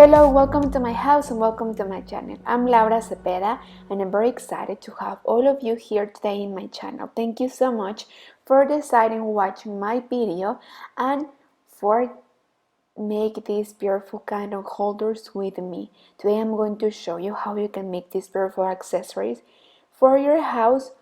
Hello, welcome to my house and welcome to my channel. I'm Laura Cepeda and I'm very excited to have all of you here today in my channel. Thank you so much for deciding watching my video and for make these beautiful kind of holders with me. Today I'm going to show you how you can make these beautiful accessories for your house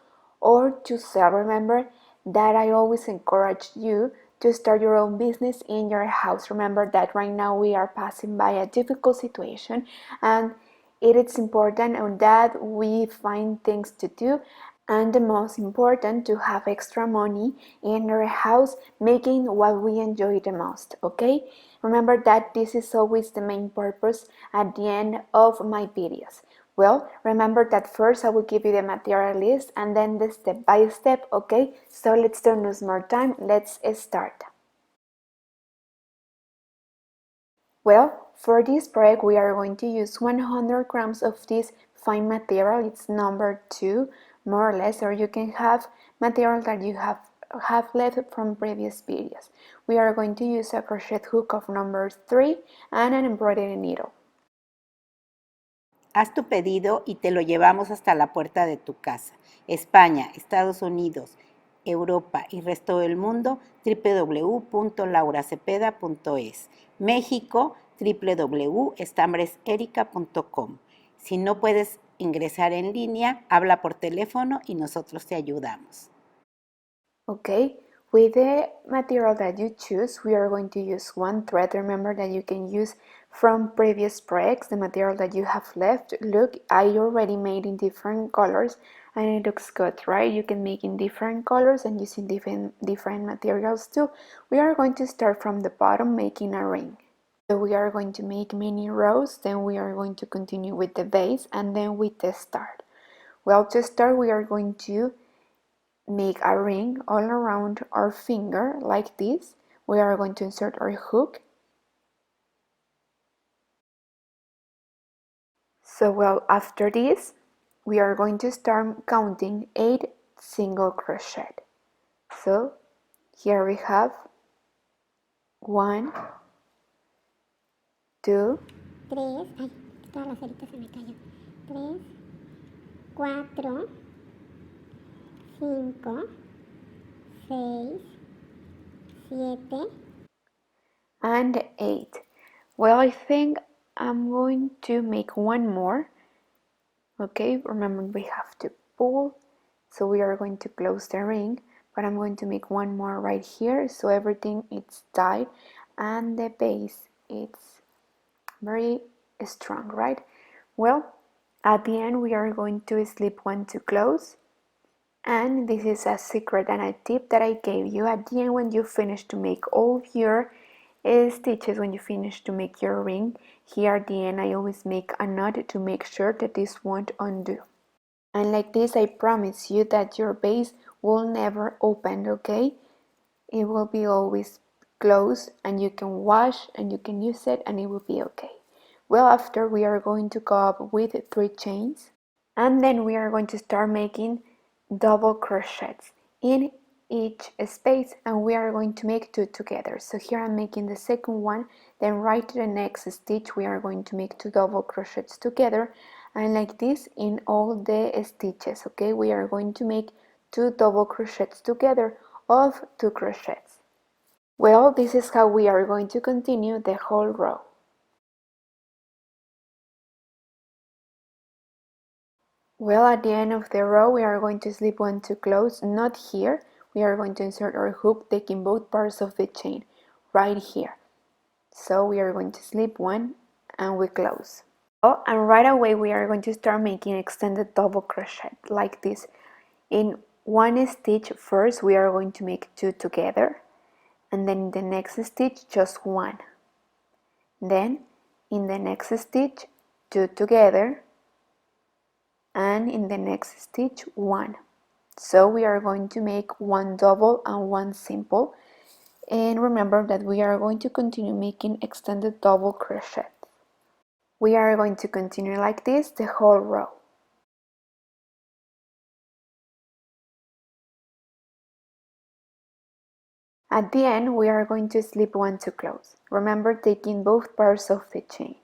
or to sell. Remember that I always encourage you to start your own business in your house. Remember that right now we are passing by a difficult situation and it is important that we find things to do, and the most important, to have extra money in our house making what we enjoy the most. Okay, remember that this is always the main purpose at the end of my videos. Well, remember that first I will give you the material list and then the step by step. Okay, so let's don't lose more time, let's start. Well, for this project we are going to use 100 grams of this fine material. It's number 2 more or less, or you can have material that you have left from previous videos. We are going to use a crochet hook of number 3 and an embroidery needle. Haz tu pedido y te lo llevamos hasta la puerta de tu casa. España, Estados Unidos, Europa y resto del mundo, www.lauracepeda.es. México, www.estambreserica.com. Si no puedes ingresar en línea, habla por teléfono y nosotros te ayudamos. Okay, with the material that you choose, we are going to use one thread. Remember that you can use from previous projects the material that you have left. Look, I already made in different colors and it looks good, right? You can make in different colors and using different materials too. We are going to start from the bottom making a ring. So we are going to make many rows, then we are going to continue with the base and then with the start. Well, to start we are going to make a ring all around our finger like this. We are going to insert our hook. So well, after this we are going to start counting 8 single crochet. So here we have 1, 2, 3, ay, toda la cerita se me cayó. 3, 4, 5, 6, 7, and 8. Well, I think I'm going to make one more. Okay, remember we have to pull, so we are going to close the ring, but I'm going to make one more right here so everything is tight and the base is very strong, right? Well, at the end we are going to slip one to close, and this is a secret and a tip that I gave you. At the end, when you finish to make all your stitches, when you finish to make your ring, here at the end I always make a knot to make sure that this won't undo. And like this, I promise you that your base will never open, okay? It will be always closed and you can wash and you can use it and it will be okay. Well, after we are going to go up with 3 chains and then we are going to start making double crochets in each space, and we are going to make 2 together. So here I'm making the second one, then right to the next stitch we are going to make 2 double crochets together, and like this in all the stitches. Okay, we are going to make 2 double crochets together of 2 crochets. Well, this is how we are going to continue the whole row. Well, at the end of the row we are going to slip one to close, not here. We are going to insert our hook taking both parts of the chain right here. So we are going to slip one and we close. Oh, and right away we are going to start making extended double crochet like this. In one stitch first we are going to make 2 together, and then in the next stitch just 1. Then in the next stitch 2 together, and in the next stitch 1. So we are going to make 1 double and 1 simple, and remember that we are going to continue making extended double crochet. We are going to continue like this the whole row. At the end we are going to slip one to close, remember taking both parts of the chain.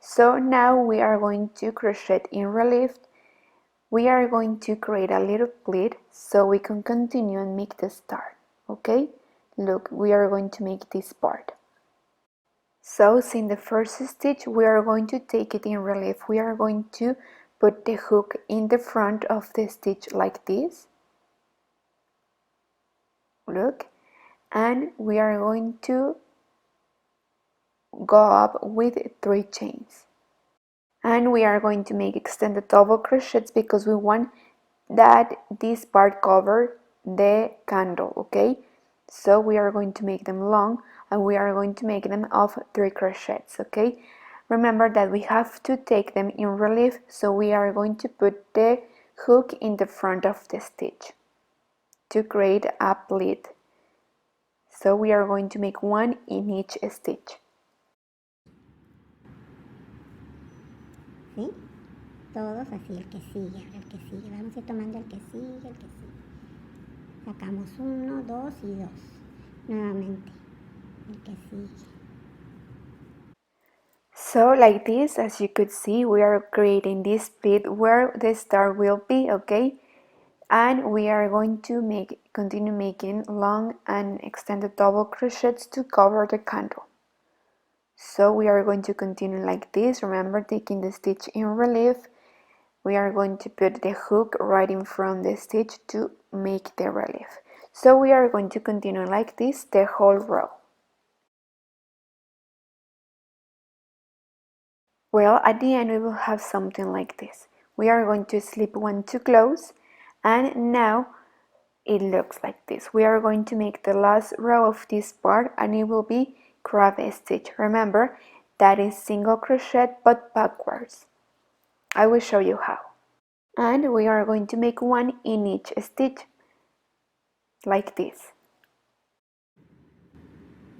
So now we are going to crochet in relief. We are going to create a little pleat so we can continue and make the start. Okay, look, we are going to make this part. So in the first stitch we are going to take it in relief. We are going to put the hook in the front of the stitch like this. Look, and we are going to go up with 3 chains. And we are going to make extended double crochets because we want that this part cover the candle. Okay, so we are going to make them long and we are going to make them of 3 crochets. Okay, remember that we have to take them in relief, so we are going to put the hook in the front of the stitch to create a pleat. So we are going to make one in each stitch. ¿Sí? Todos así, el que sigue, ahora el que sigue. Vamos a ir tomando el que sigue, el que sigue. Sacamos 1, 2 y 2. Nuevamente, el que sigue. So like this, as you could see, we are creating this pleat where the star will be, okay? And we are going to continue making long and extended double crochets to cover the candle. So we are going to continue like this. Remember, taking the stitch in relief. We are going to put the hook right in front of the stitch to make the relief. So we are going to continue like this the whole row. Well, at the end we will have something like this. We are going to slip one too close, and now it looks like this. We are going to make the last row of this part and it will be crab stitch. Remember, that is single crochet but backwards. I will show you how. And we are going to make one in each stitch, like this.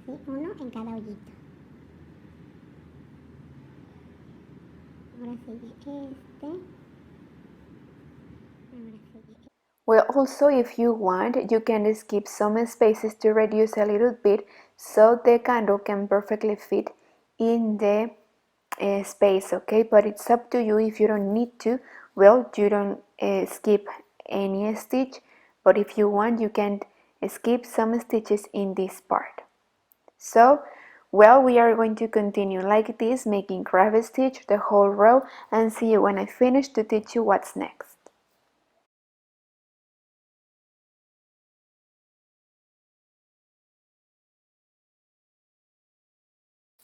¿Sí? Uno en cada hoyito. Ahora sigue este. Ahora sigue este. Well, also if you want, you can skip some spaces to reduce a little bit so the candle can perfectly fit in the space, okay? But it's up to you. If you don't need to, well, you don't skip any stitch, but if you want, you can skip some stitches in this part. So, well, we are going to continue like this, making crab stitch the whole row, and see you when I finish to teach you what's next.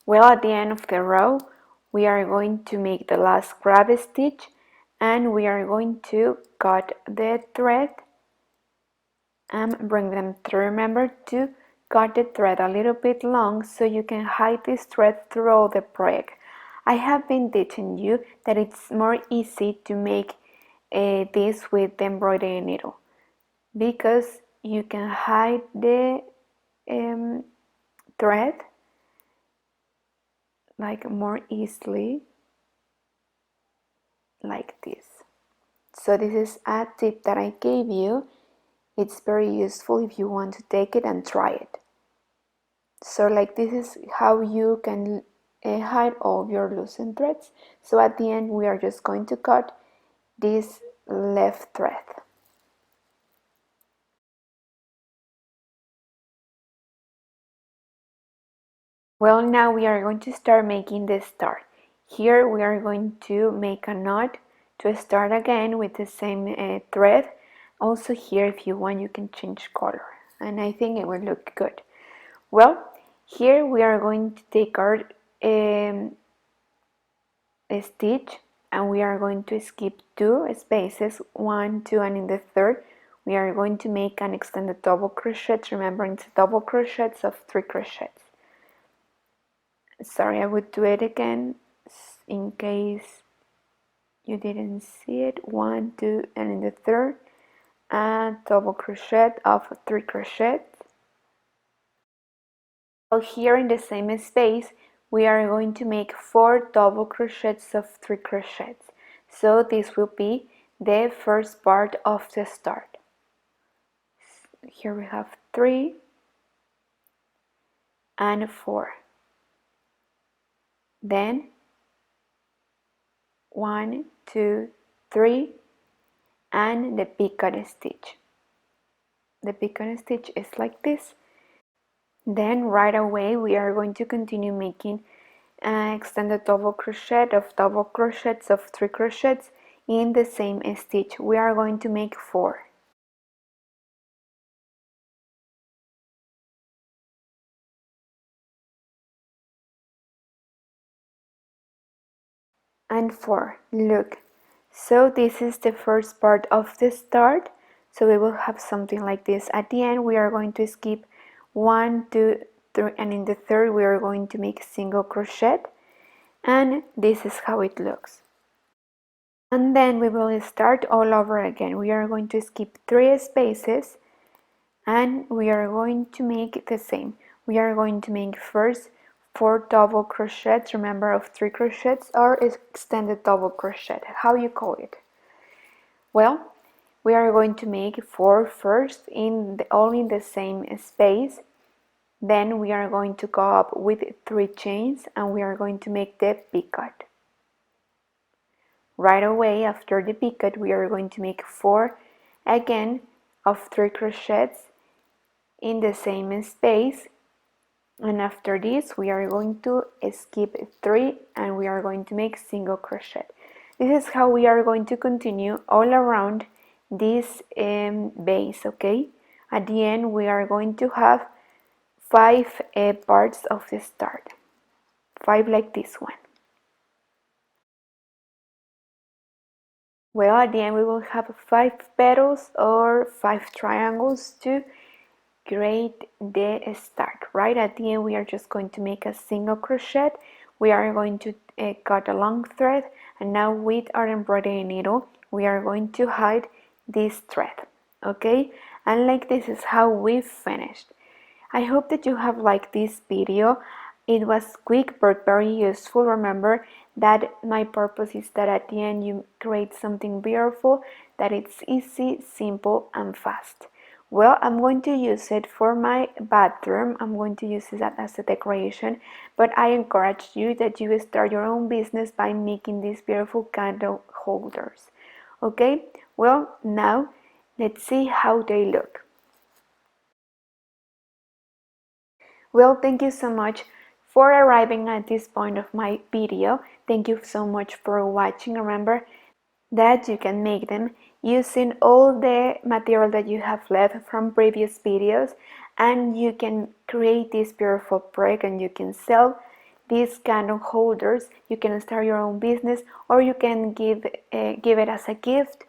Well, at the end of the row, we are going to make the last crab stitch and we are going to cut the thread and bring them through. Remember to cut the thread a little bit long so you can hide this thread throughout the project. I have been teaching you that it's more easy to make this with the embroidery needle because you can hide the thread like more easily like this. So this is a tip that I gave you. It's very useful if you want to take it and try it. So like this is how you can hide all your loosened threads. So at the end we are just going to cut this left thread. Well, now we are going to start making the star. Here we are going to make a knot to start again with the same thread. Also here, if you want, you can change color and I think it will look good. Well, here we are going to take our stitch and we are going to skip 2 spaces, 1, 2, and in the third we are going to make an extended double crochet. Remember, it's double crochets of 3 crochets. Sorry, I would do it again in case you didn't see it. 1, 2, and in the third a double crochet of 3 crochets. So here in the same space we are going to make 4 double crochets of 3 crochets. So this will be the first part of the start. Here we have 3 and 4. Then 1, 2, 3, and the picot stitch. The picot stitch is like this. Then right away we are going to continue making extended double crochet of double crochets of 3 crochets in the same stitch. We are going to make 4. And 4. Look, so this is the first part of the start, so we will have something like this. At the end we are going to skip 1, 2, 3, and in the third we are going to make a single crochet, and this is how it looks. And then we will start all over again. We are going to skip 3 spaces and we are going to make the same. We are going to make first 4 double crochets, remember, of 3 crochets, or extended double crochet, how you call it. Well, we are going to make 4 first all in the same space. Then we are going to go up with 3 chains and we are going to make the picot. Right away after the picot we are going to make 4 again of 3 crochets in the same space, and after this we are going to skip 3 and we are going to make single crochet. This is how we are going to continue all around this base, okay? At the end we are going to have 5 parts of the start, 5 like this one. Well, at the end we will have 5 petals or 5 triangles to create the start. Right at the end we are just going to make a single crochet. We are going to cut a long thread, and now with our embroidery needle we are going to hide this thread, okay? And like this is how we finished. I hope that you have liked this video. It was quick but very useful. Remember that my purpose is that at the end you create something beautiful, that it's easy, simple and fast. Well, I'm going to use it for my bathroom. I'm going to use it as a decoration, but I encourage you that you start your own business by making these beautiful candle holders. Okay, well, now let's see how they look. Well, thank you so much for arriving at this point of my video. Thank you so much for watching. Remember that you can make them using all the material that you have left from previous videos, and you can create this beautiful project and you can sell these candle holders. You can start your own business, or you can give it as a gift,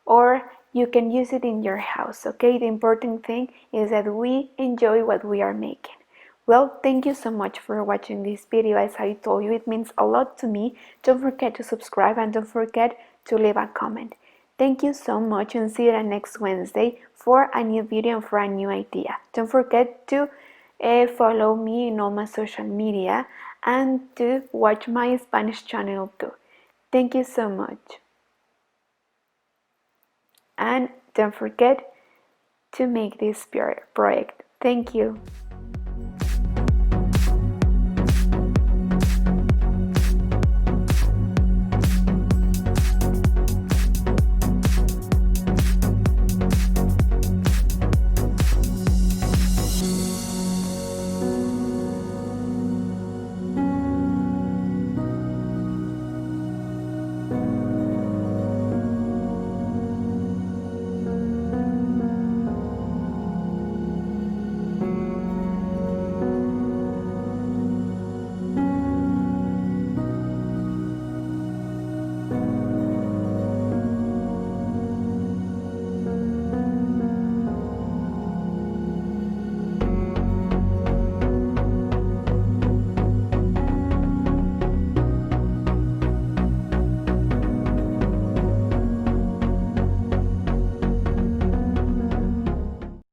or you can use it in your house, okay? The important thing is that we enjoy what we are making. Well, thank you so much for watching this video. As I told you, it means a lot to me. Don't forget to subscribe and don't forget to leave a comment. Thank you so much, and see you next Wednesday for a new video and for a new idea. Don't forget to follow me in all my social media and to watch my Spanish channel too. Thank you so much. And don't forget to make this project. Thank you.